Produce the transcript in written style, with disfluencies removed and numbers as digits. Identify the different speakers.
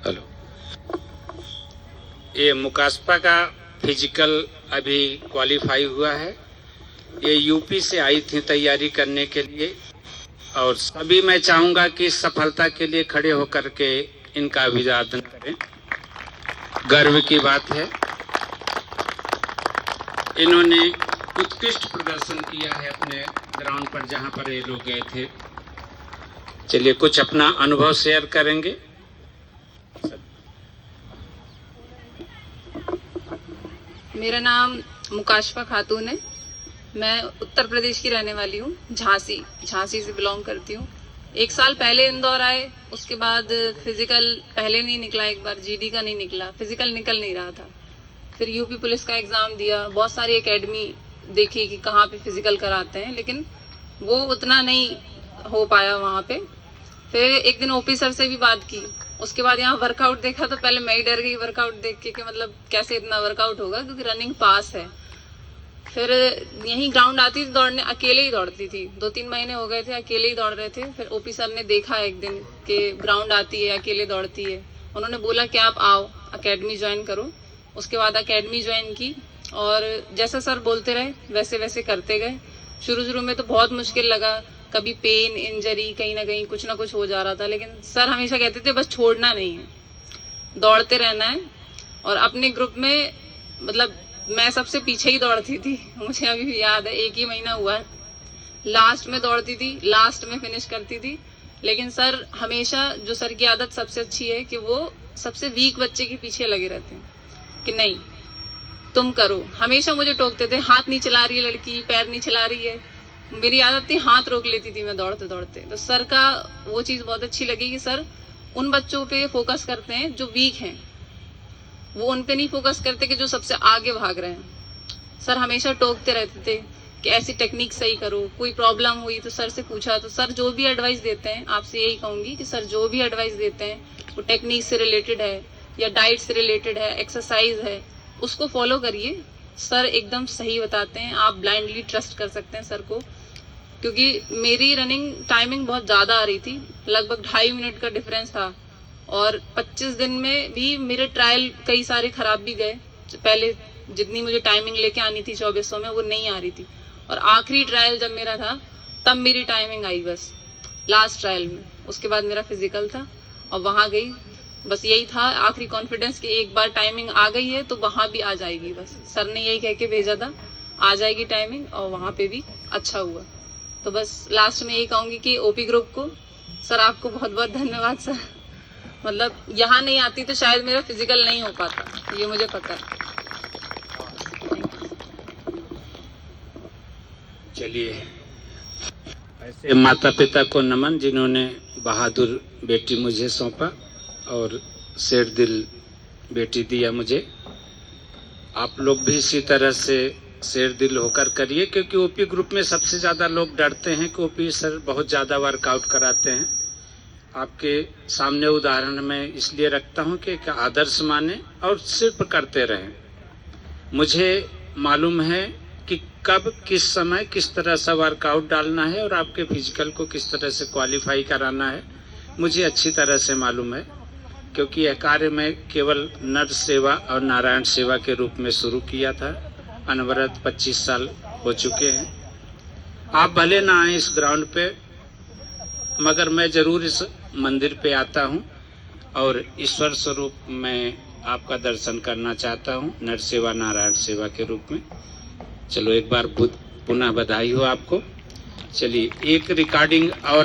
Speaker 1: Hello, ये मुकाशपा का physical अभी क्वालिफाई हुआ है। ये यूपी से आई थी तैयारी करने के लिए, और सभी मैं चाहूंगा कि सफलता के लिए खड़े होकर के इनका अभिवादन करें। गर्व की बात है, इन्होंने उत्कृष्ट प्रदर्शन किया है अपने ग्राउंड पर जहां पर ये लोग गए थे। चलिए कुछ अपना अनुभव शेयर करेंगे।
Speaker 2: मेरा नाम मुकाशपा खातून है। मैं उत्तर प्रदेश की रहने वाली हूँ, झांसी से बिलोंग करती हूँ। 1 साल पहले इंदौर आए, उसके बाद फिजिकल पहले नहीं निकला, एक बार जीडी का नहीं निकला, फिजिकल निकल नहीं रहा था। फिर यूपी पुलिस का एग्जाम दिया, बहुत सारी एकेडमी देखी कि कहाँ पे फिजिकल कराते हैं, लेकिन वो उतना नहीं हो पाया वहाँ पे। फिर एक दिन ओपी सर से भी बात की, उसके बाद यहाँ वर्कआउट देखा तो पहले मैं ही डर गई वर्कआउट देख के कि मतलब कैसे इतना वर्कआउट होगा, क्योंकि रनिंग पास है। फिर यहीं ग्राउंड आती थी दौड़ने, अकेले ही दौड़ती थी। 2-3 महीने हो गए थे अकेले ही दौड़ रहे थे। फिर ओपी सर ने देखा एक दिन कि ग्राउंड आती है, अकेले दौड़ती है। उन्होंने बोला कि आप आओ अकेडमी ज्वाइन करो। उसके बाद अकेडमी ज्वाइन की, और जैसा सर बोलते रहे वैसे वैसे करते गए। शुरू में तो बहुत मुश्किल लगा, कभी पेन, इंजरी, कहीं ना कहीं कुछ ना कुछ हो जा रहा था, लेकिन सर हमेशा कहते थे बस छोड़ना नहीं है, दौड़ते रहना है। और अपने ग्रुप में मतलब मैं सबसे पीछे ही दौड़ती थी, मुझे अभी भी याद है। 1 ही महीना हुआ, लास्ट में दौड़ती थी, लास्ट में फिनिश करती थी। लेकिन सर हमेशा, जो सर की आदत सबसे अच्छी है कि वो सबसे वीक बच्चे के पीछे लगे रहते हैं कि नहीं तुम करो। हमेशा मुझे टोकते थे, हाथ नहीं चला रही है लड़की, पैर नहीं चला रही है। मेरी आदत थी, हाथ रोक लेती थी मैं दौड़ते दौड़ते। तो सर का वो चीज बहुत अच्छी लगी कि सर उन बच्चों पे फोकस करते हैं जो वीक हैं, वो उन पे नहीं फोकस करते कि जो सबसे आगे भाग रहे हैं। सर हमेशा टोकते रहते थे कि ऐसी टेक्निक सही करो। कोई प्रॉब्लम हुई तो सर से पूछा, तो सर जो भी एडवाइस देते हैं, आपसे यही कहूंगी कि सर जो भी एडवाइस देते हैं वो टेक्निक से रिलेटेड है या डाइट से रिलेटेड है, एक्सरसाइज है, उसको फॉलो करिए। सर एकदम सही बताते हैं, आप ब्लाइंडली ट्रस्ट कर सकते हैं सर को। क्योंकि मेरी रनिंग टाइमिंग बहुत ज्यादा आ रही थी, लगभग 2.5 मिनट का डिफरेंस था। और 25 दिन में भी मेरे ट्रायल कई सारे खराब भी गए। पहले जितनी मुझे टाइमिंग लेके आनी थी 2400 में, वो नहीं आ रही थी। और आखिरी ट्रायल जब मेरा था तब मेरी टाइमिंग आई, बस लास्ट ट्रायल में। उसके बाद मेरा फिजिकल था और वहां गई। बस यही था आखिरी कॉन्फिडेंस कि एक बार टाइमिंग आ गई है तो वहां भी आ जाएगी। बस सर ने यही कह के भेजा था, आ जाएगी टाइमिंग, और वहां पे भी अच्छा हुआ। तो बस लास्ट में यही कहूंगी कि ओपी ग्रुप को, सर आपको बहुत बहुत धन्यवाद सर। मतलब यहाँ नहीं आती तो शायद मेरा फिजिकल नहीं हो पाता, ये मुझे पता है।
Speaker 1: चलिए, ऐसे माता पिता को नमन जिन्होंने बहादुर बेटी मुझे सौंपा और शेर दिल बेटी दिया मुझे। आप लोग भी इसी तरह से शेर दिल होकर करिए, क्योंकि ओपी ग्रुप में सबसे ज्यादा लोग डरते हैं कि ओपी सर बहुत ज्यादा वर्कआउट कराते हैं। आपके सामने उदाहरण मैं इसलिए रखता हूं कि एक आदर्श माने और सिर्फ करते रहें। मुझे मालूम है कि कब, किस समय, किस तरह से वर्कआउट डालना है और आपके फिजिकल को किस तरह से क्वालिफाई कराना है, मुझे अच्छी तरह से मालूम है। क्योंकि यह कार्य मैं केवल नर सेवा और नारायण सेवा के रूप में शुरू किया था। अनवरत 25 साल हो चुके हैं। आप भले ना आए इस ग्राउंड पे, मगर मैं जरूर इस मंदिर पे आता हूँ और ईश्वर स्वरूप मैं आपका दर्शन करना चाहता हूँ, नर सेवा नारायण सेवा के रूप में। चलो एक बार पुनः बधाई हो आपको। चलिए एक रिकॉर्डिंग और